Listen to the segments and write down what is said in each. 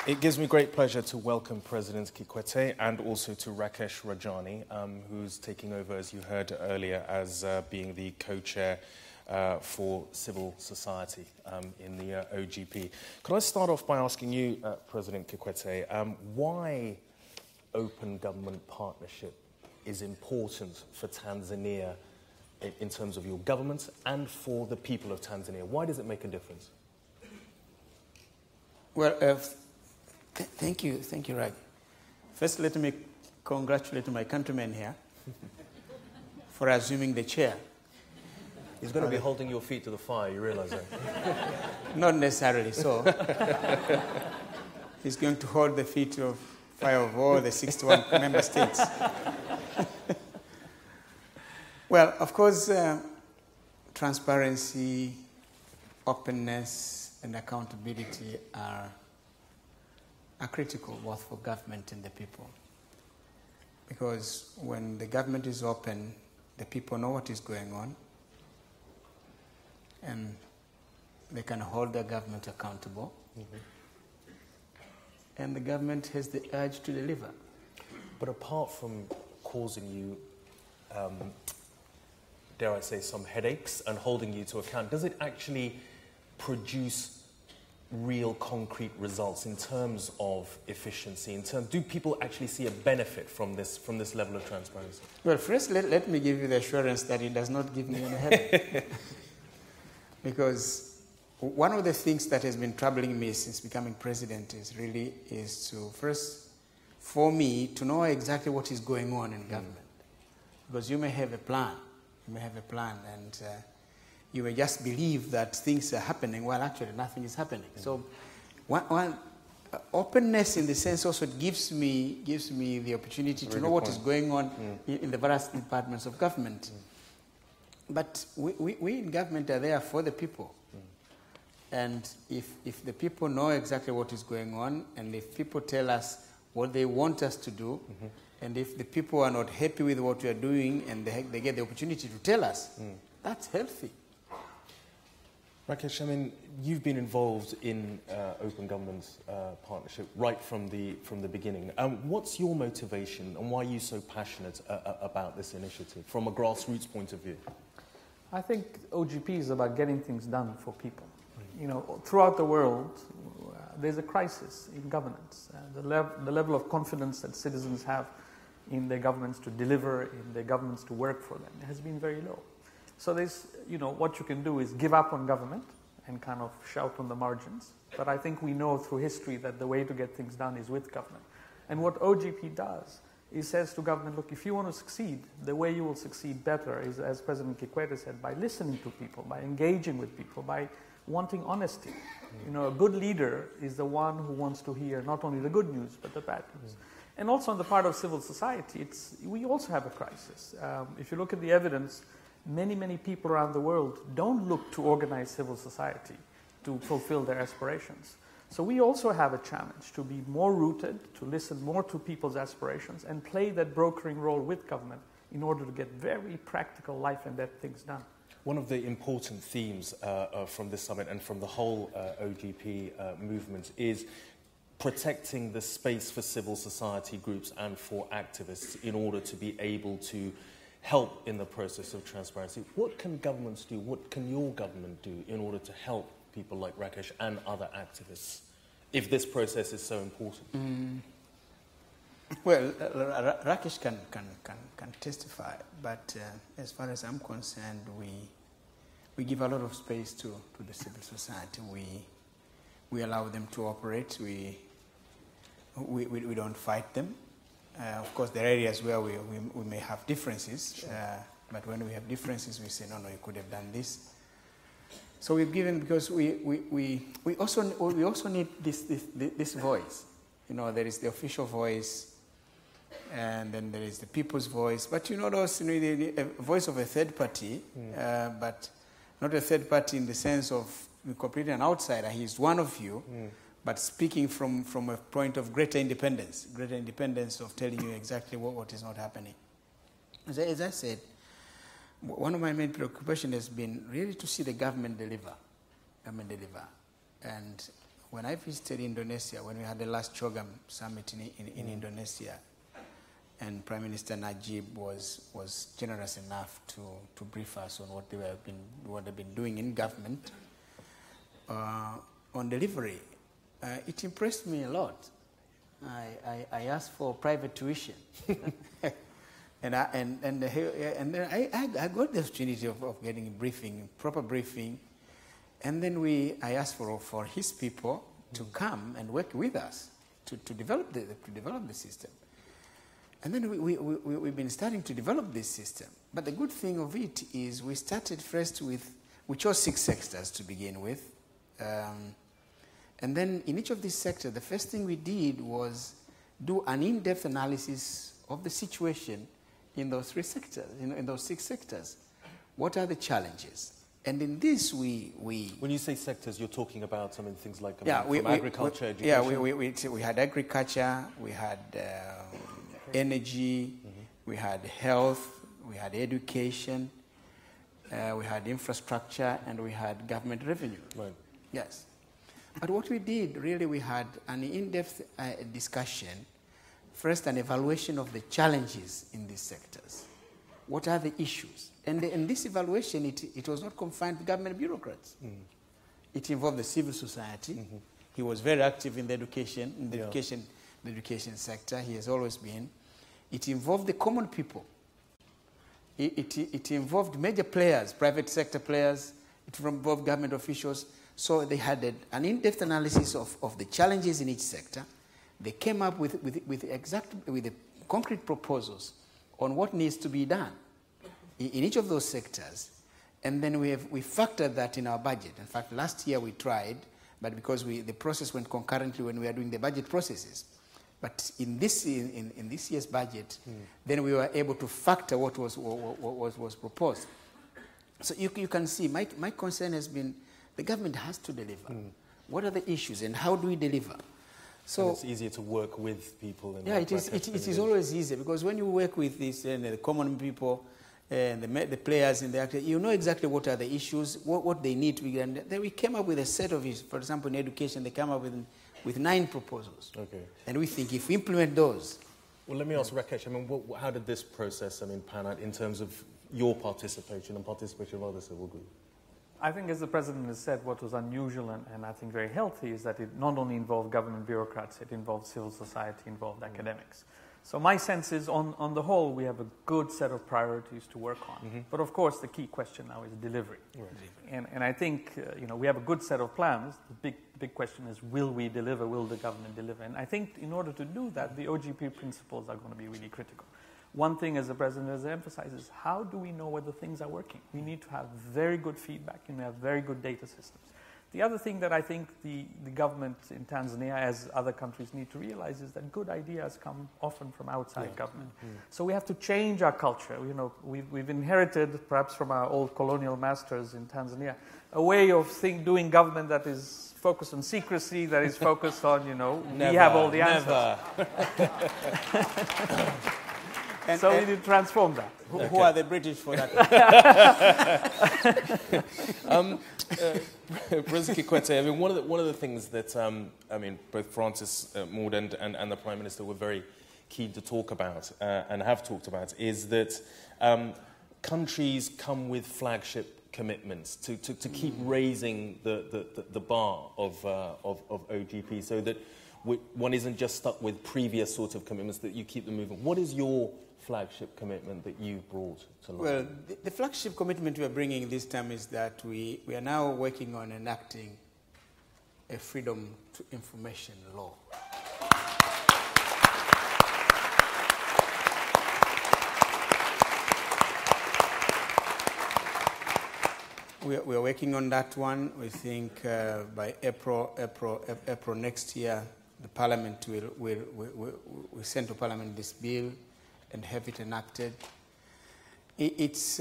It gives me great pleasure to welcome President Kikwete and also to Rakesh Rajani, who's taking over, as you heard earlier, as being the co-chair for civil society in the OGP. Could I start off by asking you, President Kikwete, why open government partnership is important for Tanzania in terms of your government and for the people of Tanzania? Why does it make a difference? Well, thank you, Rag. First, let me congratulate my countryman here for assuming the chair. He's going to be holding your feet to the fire, you realize that? Not necessarily so. He's going to hold the feet of fire of all the 61 member states. Well, of course, transparency, openness, and accountability are critical both for government and the people. Because when the government is open, the people know what is going on, and they can hold the government accountable. Mm-hmm. And the government has the urge to deliver. But apart from causing you, dare I say, some headaches and holding you to account, does it actually produce real concrete results in terms of efficiency? Do people actually see a benefit from this level of transparency? Well, first, let me give you the assurance that it does not give me any headache. Because one of the things that has been troubling me since becoming president is to first, for me, to know exactly what is going on in government. Because you may have a plan, and you may just believe that things are happening while actually nothing is happening. Mm-hmm. So, one openness in the sense also gives me the opportunity to know what is going on in the various departments of government. Mm. But we in government are there for the people. Mm. And if the people know exactly what is going on, and if people tell us what they want us to do, mm-hmm. and if the people are not happy with what we are doing and they get the opportunity to tell us, that's healthy. Rakesh, I mean, you've been involved in open government partnership right from the beginning. What's your motivation and why are you so passionate about this initiative from a grassroots point of view? I think OGP is about getting things done for people. You know, throughout the world, there's a crisis in governance. The level of confidence that citizens have in their governments to deliver, in their governments to work for them, has been very low. So there's, what you can do is give up on government and kind of shout on the margins. But I think we know through history that the way to get things done is with government. And what OGP does is says to government, look, if you want to succeed, the way you will succeed better is, as President Kikwete said, by listening to people, by engaging with people, by wanting honesty. A good leader is the one who wants to hear not only the good news, but the bad news. And also on the part of civil society, we also have a crisis. If you look at the evidence, many people around the world don't look to organize civil society to fulfill their aspirations. So we also have a challenge to be more rooted, to listen more to people's aspirations, and play that brokering role with government in order to get very practical life and death things done. One of the important themes from this summit and from the whole OGP movement is protecting the space for civil society groups and for activists in order to be able to help in the process of transparency. What can governments do? What can your government do in order to help people like Rakesh and other activists if this process is so important? Well, Rakesh can testify, but as far as I'm concerned, we give a lot of space to the civil society. We allow them to operate. We don't fight them. Of course, there are areas where we may have differences, but when we have differences, we say, no, you could have done this. So we've given, because we also need this voice. There is the official voice, and then there is the people's voice. But the voice of a third party, but not a third party in the sense of completely an outsider. He is one of you. But speaking from a point of greater independence of telling you exactly what is not happening. As I said, one of my main preoccupations has been really to see the government deliver. And when I visited Indonesia, when we had the last CHOGM summit in Indonesia, and Prime Minister Najib was generous enough to brief us on what they've been doing in government on delivery, it impressed me a lot. I asked for private tuition, and then I got the opportunity of getting a briefing, proper briefing, and then I asked for his people to come and work with us to develop the system. And then we've been starting to develop this system. But the good thing of it is we started first we chose 6 sectors to begin with. And then in each of these sectors, the first thing we did was do an in-depth analysis of the situation in those 3 sectors, in those 6 sectors. What are the challenges? And in this, we When you say sectors, you're talking about some things like agriculture, education? Yeah, we had agriculture, we had energy, we had health, we had education, we had infrastructure, and we had government revenue. Right. Yes. But what we did, really, we had an in-depth discussion, first an evaluation of the challenges in these sectors. What are the issues? And in this evaluation, it was not confined to government bureaucrats. It involved the civil society. He was very active in the education sector. He has always been. It involved the common people. It involved major players, private sector players. It involved government officials. So they had an in-depth analysis of the challenges in each sector. They came up with the concrete proposals on what needs to be done in each of those sectors. And then we factored that in our budget. In fact, last year we tried, but because the process went concurrently when we were doing the budget processes. But in this year's budget, then we were able to factor what was proposed. So you can see, my concern has been the government has to deliver. What are the issues and how do we deliver? So and it's easier to work with people. It is always easier because when you work with the common people, the players in the actor, you know exactly what are the issues, what they need to be done. Then we came up with a set of issues. For example, in education, they came up with 9 proposals. Okay. And we think if we implement those. Well, let me ask Rakesh, how did this process, pan out in terms of your participation and participation of other civil groups? I think, as the President has said, what was unusual and I think very healthy is that it not only involved government bureaucrats, it involved civil society, involved academics. So my sense is, on the whole, we have a good set of priorities to work on. But of course, the key question now is delivery. Right. And I think we have a good set of plans. The big question is, will we deliver? Will the government deliver? And I think in order to do that, the OGP principles are going to be really critical. One thing, as the President has emphasized, is how do we know whether things are working? We need to have very good feedback and have very good data systems. The other thing that I think the government in Tanzania, as other countries, need to realize is that good ideas come often from outside government. So we have to change our culture. We've inherited, perhaps from our old colonial masters in Tanzania, a way of doing government that is focused on secrecy, that is focused on, we have all the answers. So we need to transform that. Who are the British for that? President Kikwete, one of the things that both Francis Mord and the Prime Minister were very keen to talk about and have talked about is that countries come with flagship commitments to keep raising the bar of OGP, so that one isn't just stuck with previous sort of commitments, that you keep them moving. What is your flagship commitment that you brought to life? Well, the flagship commitment we are bringing this time is that we are now working on enacting a freedom to information law. We are working on that one. We think by April next year, the Parliament will send to Parliament this bill and have it enacted. It's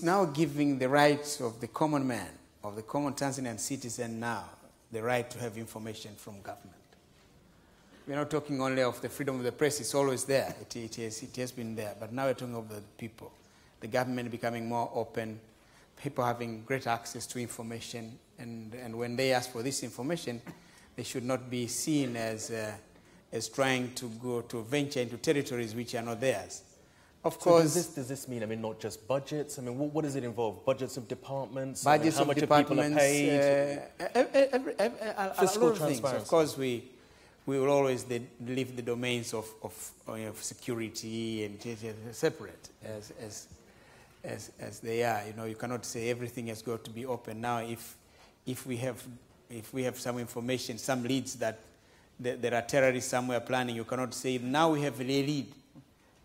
now giving the rights of the common man, of the common Tanzanian citizen now, the right to have information from government. We're not talking only of the freedom of the press. It's always there. It has been there. But now we're talking of the people, the government becoming more open, people having great access to information, And when they ask for this information, they should not be seen as trying to venture into territories which are not theirs. Of course. Does this mean, I mean, not just budgets? I mean, what does it involve? Budgets of departments? Budgets how much of departments, people are paid? Fiscal transparency. Of course, we will always leave the domains of security and separate as they are. You know, you cannot say everything has got to be open. Now, if we have some information, some leads that there are terrorists somewhere planning, you cannot say now we have a lead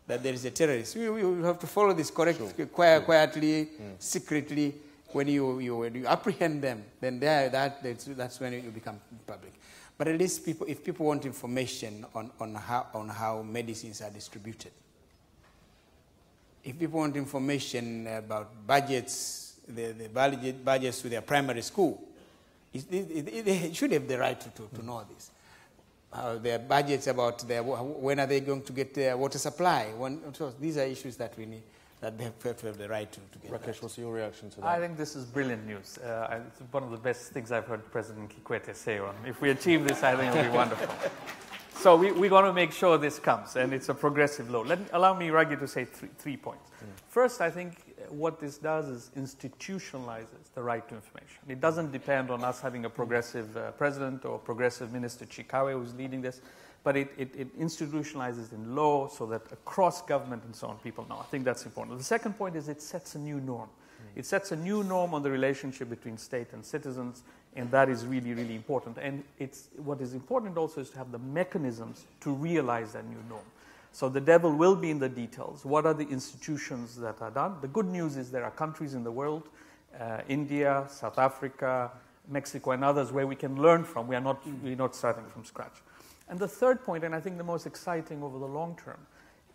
that there is a terrorist. We have to follow this quietly, secretly. When you apprehend them, then that's when it will become public. But at least if people want information on how medicines are distributed, if people want information about budgets, the budgets to their primary school, they should have the right to know this. Their budgets about when are they going to get their water supply? These are issues that we need, that they have to have the right to get. Rakesh, what's your reaction to that? I think this is brilliant news. It's one of the best things I've heard President Kikwete say on. If we achieve this, I think it'll be wonderful. So we're going to make sure this comes, and it's a progressive law. Allow me, Raghu, to say three points. First, I think what this does is institutionalizes the right to information. It doesn't depend on us having a progressive president or progressive minister, Jakaya, who's leading this, but it institutionalizes in law so that across government and so on, people know. I think that's important. The second point is it sets a new norm. It sets a new norm on the relationship between state and citizens, and that is really, really important. And what is important also is to have the mechanisms to realize that new norm. So the devil will be in the details. What are the institutions that are done? The good news is there are countries in the world, India, South Africa, Mexico, and others where we can learn from. We're not starting from scratch. And the third point, and I think the most exciting over the long term,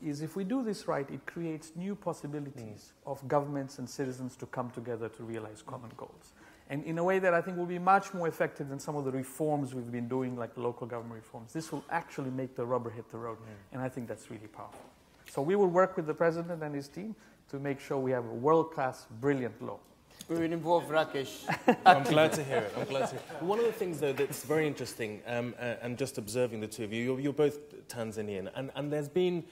is if we do this right, it creates new possibilities of governments and citizens to come together to realize common goals. And in a way that I think will be much more effective than some of the reforms we've been doing, like the local government reforms. This will actually make the rubber hit the road, and I think that's really powerful. So we will work with the President and his team to make sure we have a world-class, brilliant law. We will involve Rakesh. I'm glad to hear it. I'm glad to hear it. One of the things, though, that's very interesting, and just observing the two of you, you're both Tanzanian, and there's been,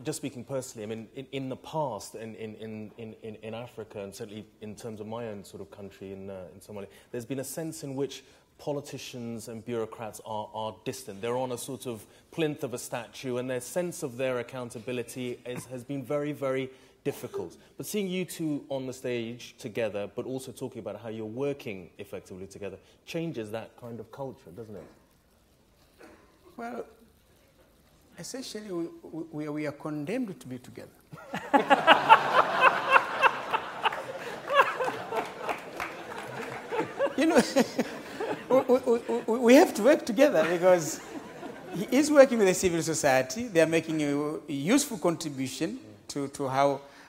just speaking personally, I mean, in the past, in Africa, and certainly in terms of my own sort of country in Somalia, there's been a sense in which politicians and bureaucrats are distant. They're on a sort of plinth of a statue, and their sense of their accountability has been very, very difficult. But seeing you two on the stage together, but also talking about how you're working effectively together, changes that kind of culture, doesn't it? Well, essentially, we are condemned to be together. You know, we have to work together because he is working with the civil society. They are making a useful contribution to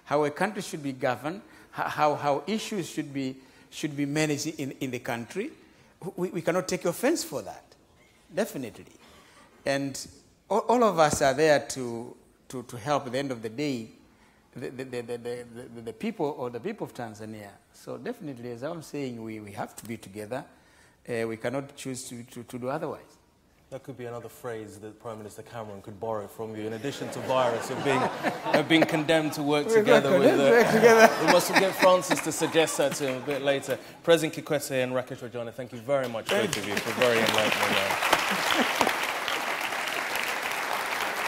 how a country should be governed, how issues should be managed in the country. We cannot take offense for that, definitely. And all of us are there to help at the end of the day the people of Tanzania. So definitely, as I'm saying, we have to be together. We cannot choose to do otherwise. That could be another phrase that Prime Minister Cameron could borrow from you, in addition to virus of being condemned to work together with. We must get Francis to suggest that to him a bit later. President Kikwete and Rakesh Rajani, thank you very much, both of you, for very enlightening.